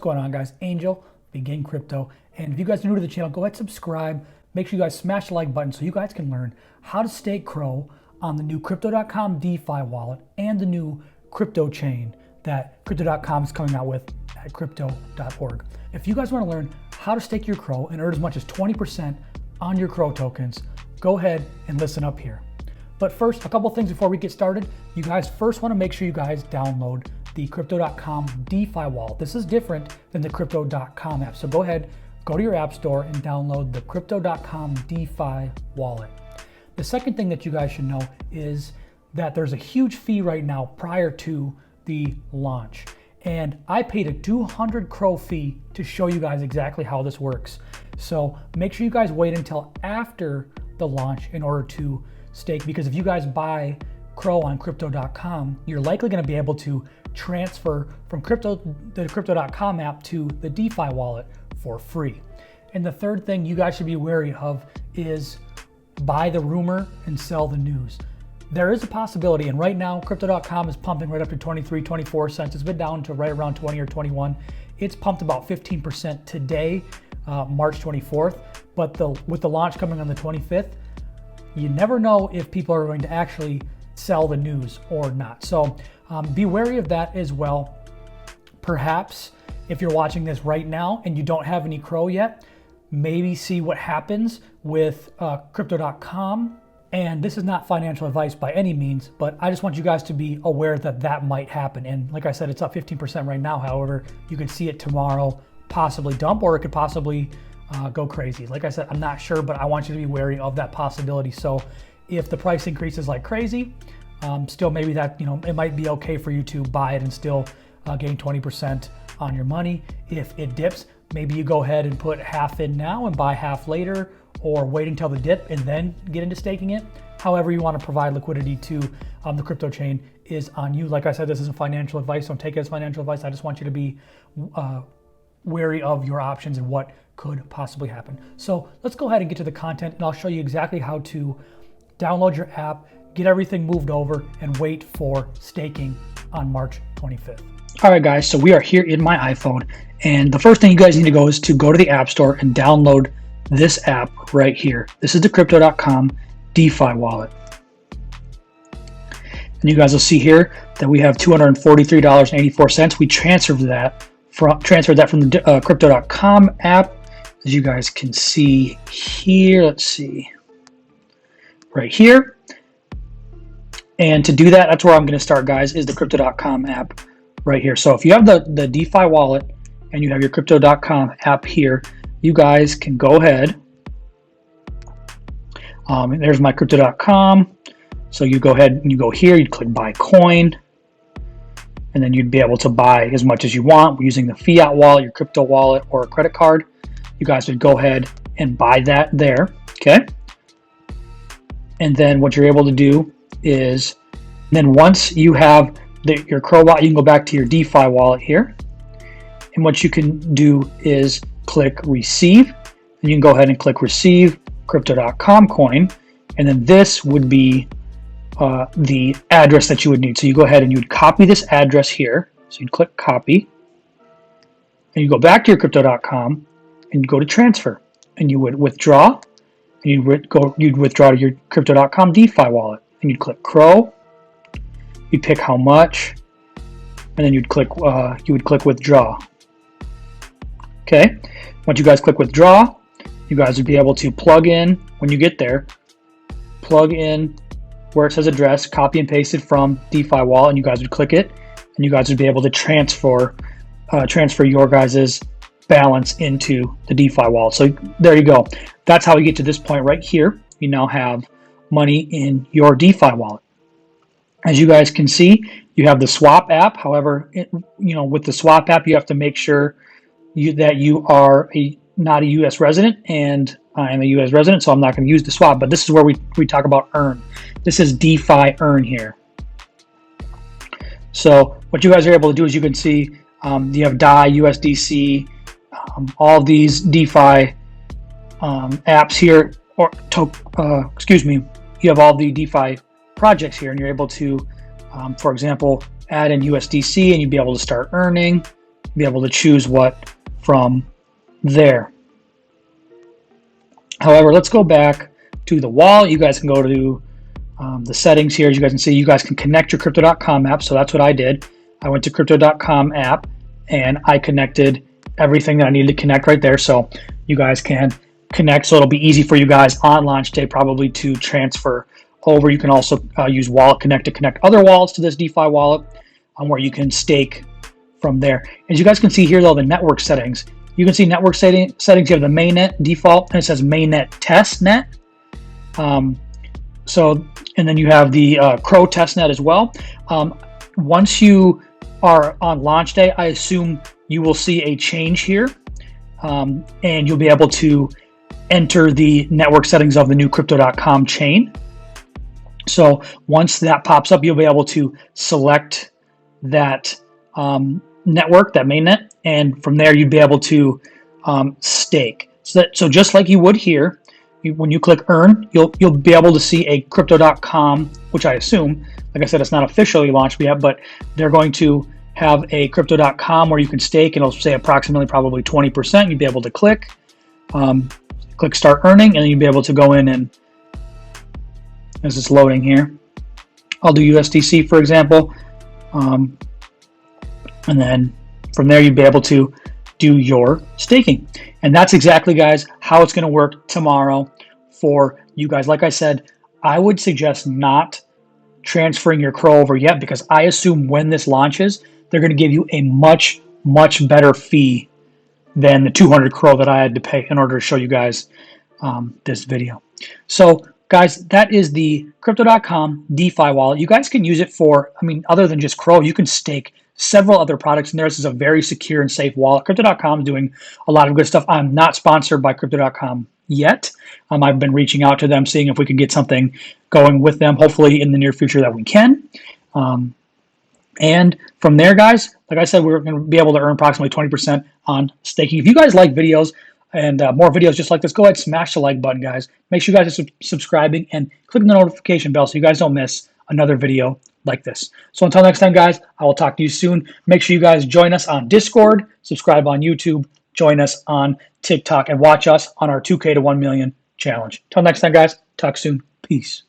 What's going on, guys? Angel, Begin Crypto. And if you guys are new to the channel, go ahead and subscribe. Make sure you guys smash the like button so you guys can learn how to stake CRO on the new Crypto.com DeFi wallet and the new crypto chain that Crypto.com is coming out with at crypto.org. If you guys want to learn how to stake your CRO and earn as much as 20% on your CRO tokens, go ahead and listen up here. But first, a couple things before we get started. You guys first want to make sure you guys download the Crypto.com DeFi wallet. This is different than the Crypto.com app. So go ahead, go to your app store and download the Crypto.com DeFi wallet. The second thing that you guys should know is that there's a huge fee right now prior to the launch. And I paid a 200 CRO fee to show you guys exactly how this works. So make sure you guys wait until after the launch in order to stake, because if you guys buy CRO on Crypto.com, you're likely going to be able to transfer from the Crypto.com app to the DeFi wallet for free. And the third thing you guys should be wary of is buy the rumor and sell the news. There is a possibility, and right now Crypto.com is pumping right up to 23, 24 cents. It's been down to right around 20 or 21. It's pumped about 15% today, March 24th. But with the launch coming on the 25th, you never know if people are going to actually sell the news or not. So be wary of that as well. Perhaps if you're watching this right now and you don't have any CRO yet, maybe see what happens with Crypto.com. And this is not financial advice by any means, but I just want you guys to be aware that that might happen. And like I said, it's up 15% right now. However, you could see it tomorrow possibly dump, or it could possibly go crazy. Like I said, I'm not sure, but I want you to be wary of that possibility. So if the price increases like crazy, still maybe that, it might be okay for you to buy it and still gain 20% on your money. If it dips, maybe you go ahead and put half in now and buy half later, or wait until the dip and then get into staking it. However you want to provide liquidity to the crypto chain is on you. Like I said, this isn't financial advice. Don't take it as financial advice. I just want you to be wary of your options and what could possibly happen. So let's go ahead and get to the content, and I'll show you exactly how to download your app, get everything moved over, and wait for staking on March 25th. All right, guys, so we are here in my iPhone, and the first thing you guys need to go is to go to the App Store and download this app right here. This is the Crypto.com DeFi wallet. And you guys will see here that we have $243.84. We transferred that from the Crypto.com app, as you guys can see here. Let's see, right here. And to do that, that's where I'm going to start, guys, is the Crypto.com app right here. So if you have the DeFi wallet and you have your Crypto.com app here, you guys can go ahead. And there's my Crypto.com. So you go ahead and you go here, you click buy coin, and then you'd be able to buy as much as you want using the fiat wallet, your crypto wallet, or a credit card. You guys would go ahead and buy that there, okay? And then what you're able to do is, then once you have your CRO wallet, you can go back to your DeFi wallet here. And what you can do is click receive, and you can go ahead and click receive Crypto.com coin. And then this would be the address that you would need. So you go ahead and you would copy this address here. So you'd click copy, and you go back to your Crypto.com and you go to transfer, and you would withdraw, and you'd withdraw to your Crypto.com DeFi wallet, and you'd click CRO. You'd pick how much, and then you would click withdraw. Okay. Once you guys click withdraw, you guys would be able to plug in, when you get there, plug in where it says address, copy and paste it from DeFi wallet, and you guys would click it, and you guys would be able to transfer your guys's balance into the DeFi wallet. So there you go. That's how we get to this point right here. You now have money in your DeFi wallet. As you guys can see, you have the swap app. However, with the swap app, you have to make sure that you are not a U.S. resident, and I am a U.S. resident, so I'm not going to use the swap. But this is where we talk about earn. This is DeFi earn here. So what you guys are able to do is, you can see you have DAI, USDC, all these DeFi apps here, you have all the DeFi projects here, and you're able to, for example, add in USDC, and you'd be able to start earning. be able to choose what from there. However, let's go back to the wallet. You guys can go to the settings here. As you guys can see, you guys can connect your crypto.com app. So that's what I did. I went to crypto.com app and I connected everything that I needed to connect right there. So you guys can connect. So it'll be easy for you guys on launch day probably to transfer over. You can also use Wallet Connect to connect other wallets to this DeFi wallet where you can stake from there. As you guys can see here, though, the network settings. You can see network settings. You have the mainnet default, and it says mainnet testnet. And then you have the CRO testnet as well. Once you are on launch day, I assume you will see a change here, and you'll be able to enter the network settings of the new crypto.com chain. So once that pops up, you'll be able to select that network, that mainnet, and from there you'd be able to stake. So just like you would here, when you click earn, you'll be able to see a crypto.com, which I assume, like I said, it's not officially launched yet, but they're going to have a crypto.com where you can stake, and it'll say approximately probably 20%. You'd be able to click start earning, and then you'd be able to go in, and as it's loading here, I'll do USDC, for example. And then from there, you'd be able to do your staking. And that's exactly, guys, how it's going to work tomorrow for you guys. Like I said, I would suggest not transferring your CRO over yet, because I assume when this launches, they're going to give you a much, much better fee than the 200 CRO that I had to pay in order to show you guys this video. So, guys, that is the crypto.com DeFi wallet. You guys can use it for, other than just CRO, you can stake several other products in there. This is a very secure and safe wallet. Crypto.com is doing a lot of good stuff. I'm not sponsored by Crypto.com yet. I've been reaching out to them, seeing if we can get something going with them, hopefully in the near future that we can. And from there, guys, like I said, we're going to be able to earn approximately 20% on staking. If you guys like videos and more videos just like this, go ahead and smash the like button, guys. Make sure you guys are subscribing and click the notification bell so you guys don't miss another video like this. So until next time, guys, I will talk to you soon. Make sure you guys join us on Discord, subscribe on YouTube, join us on TikTok, and watch us on our 2K to 1 million challenge. Until next time, guys, talk soon. Peace.